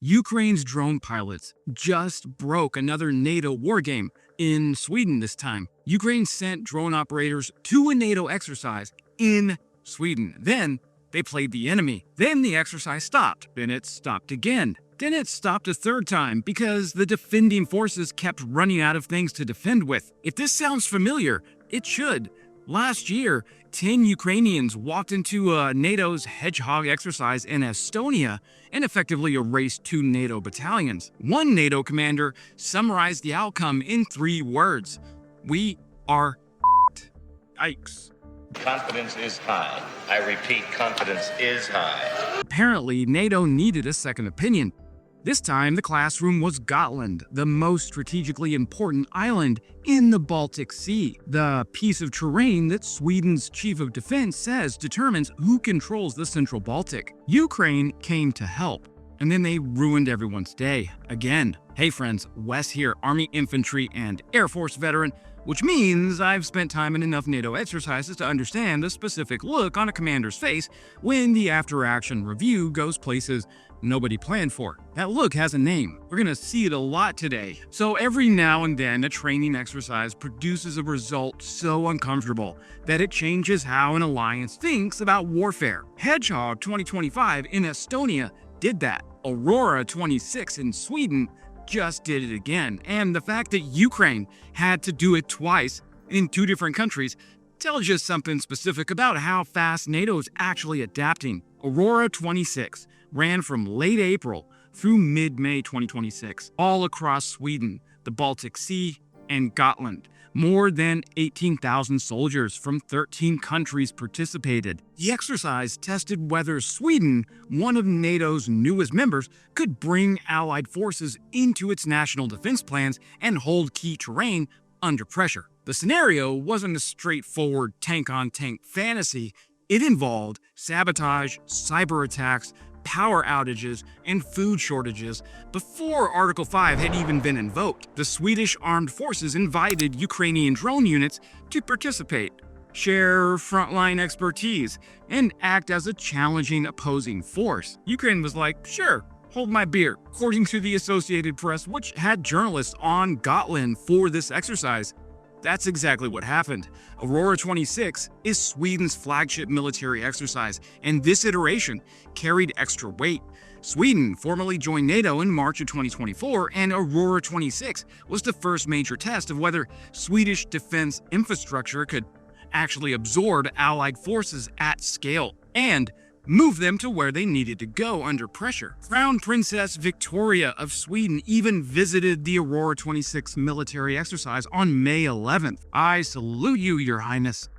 Ukraine's drone pilots just broke another NATO wargame in Sweden this time. Ukraine sent drone operators to a NATO exercise in Sweden. Then they played the enemy. Then the exercise stopped. Then it stopped again. Then it stopped a third time because the defending forces kept running out of things to defend with. If this sounds familiar, it should. Last year, 10 Ukrainians walked into NATO's Hedgehog exercise in Estonia and effectively erased 2 NATO battalions. One NATO commander summarized the outcome in 3 words: "We are f***ed." Yikes. Confidence is high. I repeat, confidence is high. Apparently, NATO needed a second opinion. This time, the classroom was Gotland, the most strategically important island in the Baltic Sea, the piece of terrain that Sweden's chief of defense says determines who controls the central Baltic. Ukraine came to help, and then they ruined everyone's day again. Hey friends, Wes here, Army Infantry and Air Force veteran, which means I've spent time in enough NATO exercises to understand the specific look on a commander's face when the after-action review goes places nobody planned for. That look has a name. We're gonna see it a lot today. So every now and then, a training exercise produces a result so uncomfortable that it changes how an alliance thinks about warfare. Hedgehog 2025 in Estonia did that. Aurora 26 in Sweden just did it again. And the fact that Ukraine had to do it twice in 2 different countries tells you something specific about how fast NATO is actually adapting. Aurora 26 ran from late April through mid-May 2026, all across Sweden, the Baltic Sea, and Gotland. More than 18,000 soldiers from 13 countries participated. The exercise tested whether Sweden, one of NATO's newest members, could bring Allied forces into its national defense plans and hold key terrain under pressure. The scenario wasn't a straightforward tank-on-tank fantasy. It involved sabotage, cyber attacks, power outages, and food shortages before Article 5 had even been invoked. The Swedish armed forces invited Ukrainian drone units to participate, share frontline expertise, and act as a challenging opposing force. Ukraine was like, sure, hold my beer. According to the Associated Press, which had journalists on Gotland for this exercise, that's exactly what happened. Aurora 26 is Sweden's flagship military exercise, and this iteration carried extra weight. Sweden formally joined NATO in March of 2024, and Aurora 26 was the first major test of whether Swedish defense infrastructure could actually absorb Allied forces at scale and move them to where they needed to go under pressure. Crown Princess Victoria of Sweden even visited the Aurora 26 military exercise on May 11th. I salute you, Your Highness.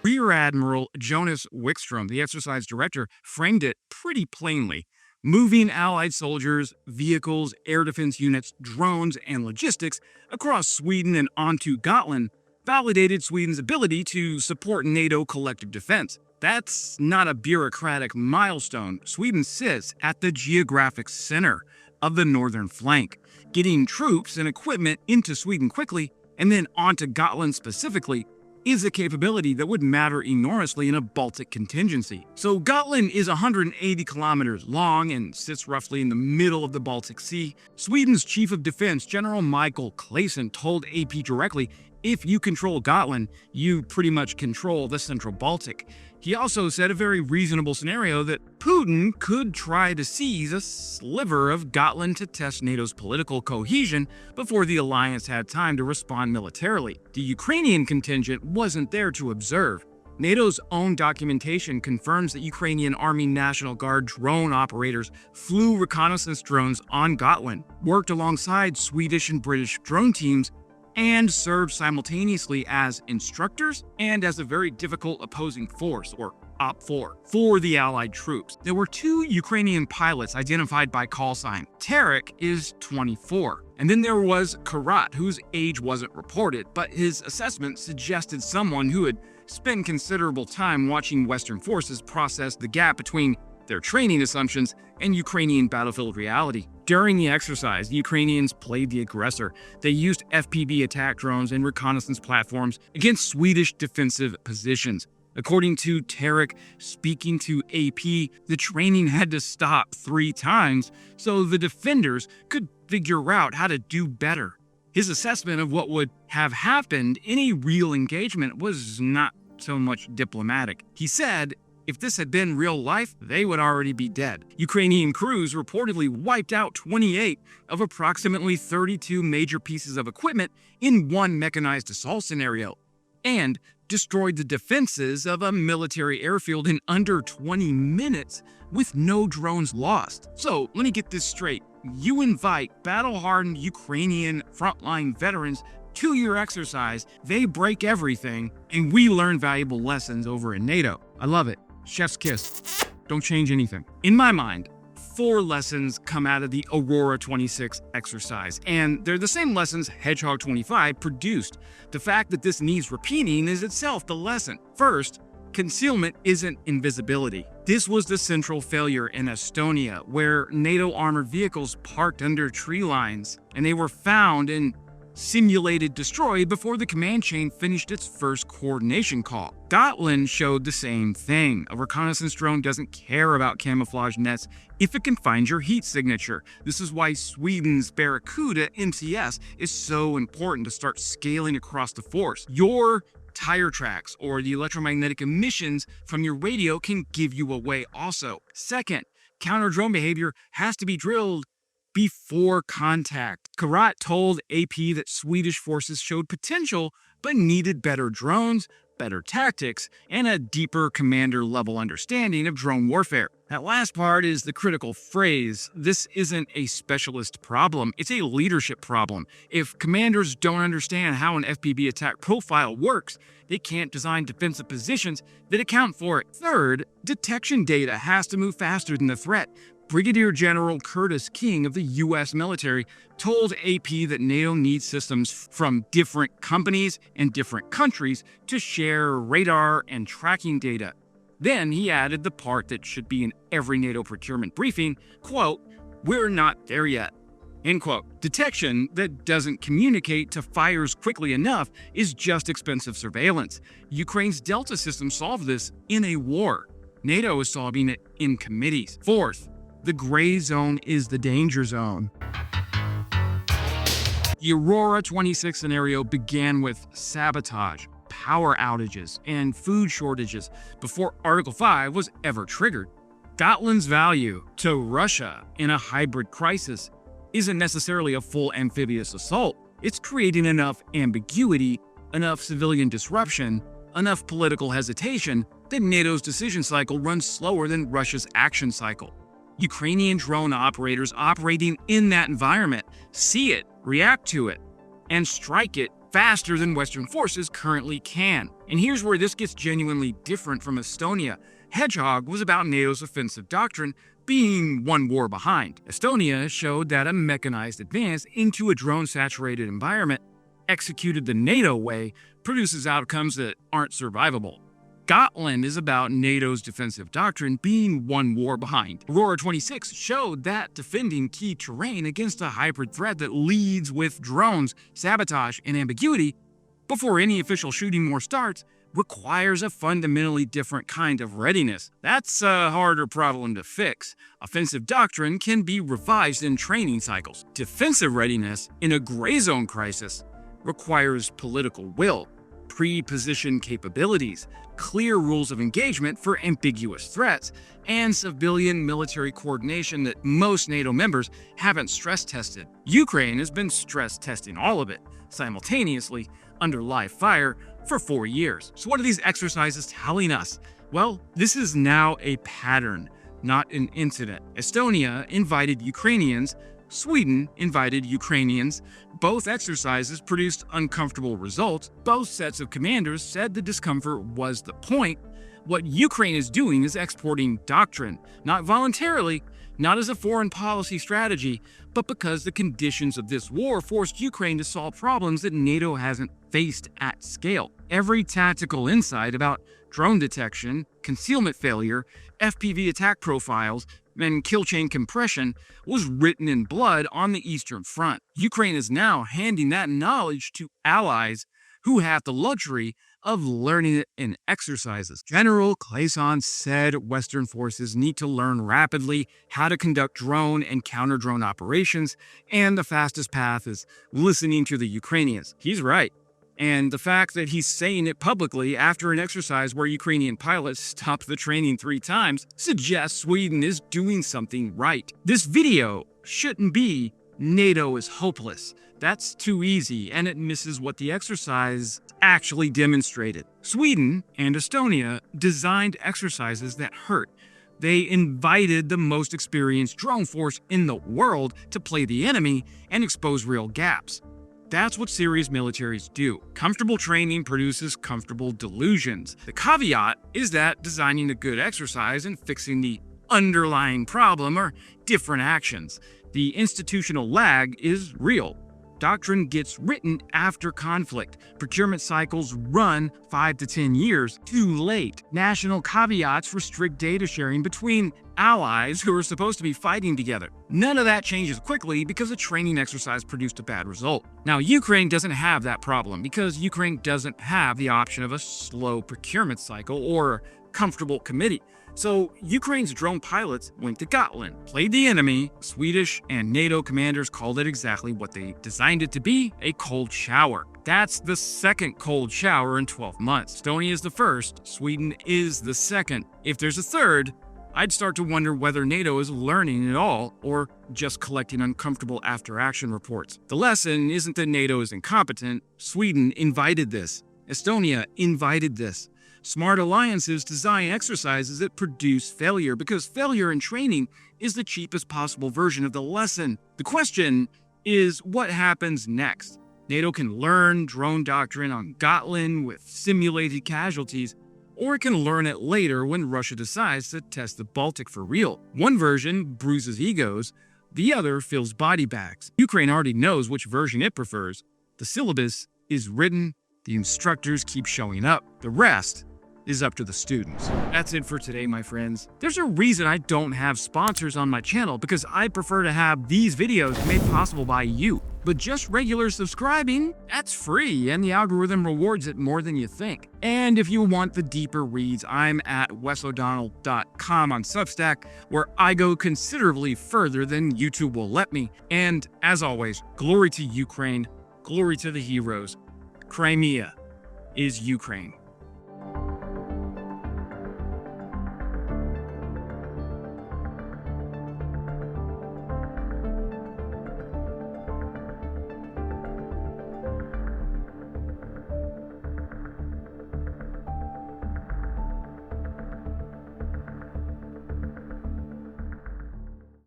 Rear Admiral Jonas Wikström, the exercise director, framed it pretty plainly. Moving Allied soldiers, vehicles, air defense units, drones, and logistics across Sweden and onto Gotland validated Sweden's ability to support NATO collective defense. That's not a bureaucratic milestone. Sweden sits at the geographic center of the northern flank. Getting troops and equipment into Sweden quickly and then onto Gotland specifically is a capability that would matter enormously in a Baltic contingency. So Gotland is 180 kilometers long and sits roughly in the middle of the Baltic Sea. Sweden's Chief of Defense, General Michael Claesson, told AP directly, if you control Gotland, you pretty much control the central Baltic. He also said a very reasonable scenario that Putin could try to seize a sliver of Gotland to test NATO's political cohesion before the alliance had time to respond militarily. The Ukrainian contingent wasn't there to observe. NATO's own documentation confirms that Ukrainian Army National Guard drone operators flew reconnaissance drones on Gotland, worked alongside Swedish and British drone teams, and served simultaneously as instructors and as a very difficult opposing force, or OP4, for the Allied troops. There were 2 Ukrainian pilots identified by call sign. Tarek is 24. And then there was Karat, whose age wasn't reported, but his assessment suggested someone who had spent considerable time watching Western forces process the gap between their training assumptions, and Ukrainian battlefield reality. During the exercise, the Ukrainians played the aggressor. They used FPV attack drones and reconnaissance platforms against Swedish defensive positions. According to Tarek, speaking to AP, the training had to stop 3 times so the defenders could figure out how to do better. His assessment of what would have happened in a real engagement was not so much diplomatic. He said, if this had been real life, they would already be dead. Ukrainian crews reportedly wiped out 28 of approximately 32 major pieces of equipment in one mechanized assault scenario, and destroyed the defenses of a military airfield in under 20 minutes with no drones lost. So let me get this straight. You invite battle-hardened Ukrainian frontline veterans to your exercise, they break everything, and we learn valuable lessons over in NATO. I love it. Chef's kiss. Don't change anything. In my mind, 4 lessons come out of the Aurora 26 exercise, and they're the same lessons Hedgehog 25 produced. The fact that this needs repeating is itself the lesson. First, concealment isn't invisibility. This was the central failure in Estonia, where NATO armored vehicles parked under tree lines, and they were found and simulated destroyed before the command chain finished its first coordination call. Gotland showed the same thing. A reconnaissance drone doesn't care about camouflage nets if it can find your heat signature. This is why Sweden's Barracuda MCS is so important to start scaling across the force. Your tire tracks or the electromagnetic emissions from your radio can give you away also. Second, counter-drone behavior has to be drilled before contact. Karat told AP that Swedish forces showed potential but needed better drones, better tactics, and a deeper commander-level understanding of drone warfare. That last part is the critical phrase. This isn't a specialist problem, it's a leadership problem. If commanders don't understand how an FPV attack profile works, they can't design defensive positions that account for it. Third, detection data has to move faster than the threat. Brigadier General Curtis King of the U.S. military told AP that NATO needs systems from different companies and different countries to share radar and tracking data. Then he added the part that should be in every NATO procurement briefing, quote, "We're not there yet." End quote. Detection that doesn't communicate to fires quickly enough is just expensive surveillance. Ukraine's Delta system solved this in a war. NATO is solving it in committees. Fourth, the gray zone is the danger zone. The Aurora 26 scenario began with sabotage, power outages, and food shortages before Article 5 was ever triggered. Gotland's value to Russia in a hybrid crisis isn't necessarily a full amphibious assault. It's creating enough ambiguity, enough civilian disruption, enough political hesitation that NATO's decision cycle runs slower than Russia's action cycle. Ukrainian drone operators operating in that environment see it, react to it, and strike it faster than Western forces currently can. And here's where this gets genuinely different from Estonia. Hedgehog was about NATO's offensive doctrine being one war behind. Estonia showed that a mechanized advance into a drone-saturated environment, executed the NATO way, produces outcomes that aren't survivable. Gotland is about NATO's defensive doctrine being one war behind. Aurora 26 showed that defending key terrain against a hybrid threat that leads with drones, sabotage, and ambiguity before any official shooting war starts requires a fundamentally different kind of readiness. That's a harder problem to fix. Offensive doctrine can be revised in training cycles. Defensive readiness in a gray zone crisis requires political will, pre-position capabilities, clear rules of engagement for ambiguous threats, and civilian military coordination that most NATO members haven't stress tested. Ukraine has been stress testing all of it, simultaneously, under live fire, for 4 years. So what are these exercises telling us? Well, this is now a pattern, not an incident. Estonia invited Ukrainians, Sweden invited Ukrainians. Both exercises produced uncomfortable results. Both sets of commanders said the discomfort was the point. What Ukraine is doing is exporting doctrine, not voluntarily, not as a foreign policy strategy, but because the conditions of this war forced Ukraine to solve problems that NATO hasn't faced at scale. Every tactical insight about drone detection, concealment failure, FPV attack profiles, and kill chain compression was written in blood on the Eastern Front. Ukraine is now handing that knowledge to allies who have the luxury of learning it in exercises. General Clayson said Western forces need to learn rapidly how to conduct drone and counter-drone operations, and the fastest path is listening to the Ukrainians. He's right. And the fact that he's saying it publicly after an exercise where Ukrainian pilots stopped the training 3 times suggests Sweden is doing something right. This video shouldn't be NATO is hopeless. That's too easy, and it misses what the exercise actually demonstrated. Sweden and Estonia designed exercises that hurt. They invited the most experienced drone force in the world to play the enemy and expose real gaps. That's what serious militaries do. Comfortable training produces comfortable delusions. The caveat is that designing a good exercise and fixing the underlying problem are different actions. The institutional lag is real. Doctrine gets written after conflict. Procurement cycles run 5 to 10 years too late. National caveats restrict data sharing between allies who are supposed to be fighting together. None of that changes quickly because a training exercise produced a bad result. Now, Ukraine doesn't have that problem because Ukraine doesn't have the option of a slow procurement cycle or comfortable committee. So Ukraine's drone pilots went to Gotland, played the enemy. Swedish and NATO commanders called it exactly what they designed it to be, a cold shower. That's the second cold shower in 12 months. Estonia is the first, Sweden is the second. If there's a third, I'd start to wonder whether NATO is learning at all or just collecting uncomfortable after-action reports. The lesson isn't that NATO is incompetent. Sweden invited this. Estonia invited this. Smart alliances design exercises that produce failure because failure in training is the cheapest possible version of the lesson. The question is what happens next? NATO can learn drone doctrine on Gotland with simulated casualties, or it can learn it later when Russia decides to test the Baltic for real. One version bruises egos, the other fills body bags. Ukraine already knows which version it prefers. The syllabus is written, the instructors keep showing up. The rest is up to the students. That's it for today, my friends. There's a reason I don't have sponsors on my channel because I prefer to have these videos made possible by you. But just regular subscribing, that's free, and the algorithm rewards it more than you think. And if you want the deeper reads, I'm at wesodonnell.com on Substack, where I go considerably further than YouTube will let me. And as always, glory to Ukraine, glory to the heroes. Crimea is Ukraine.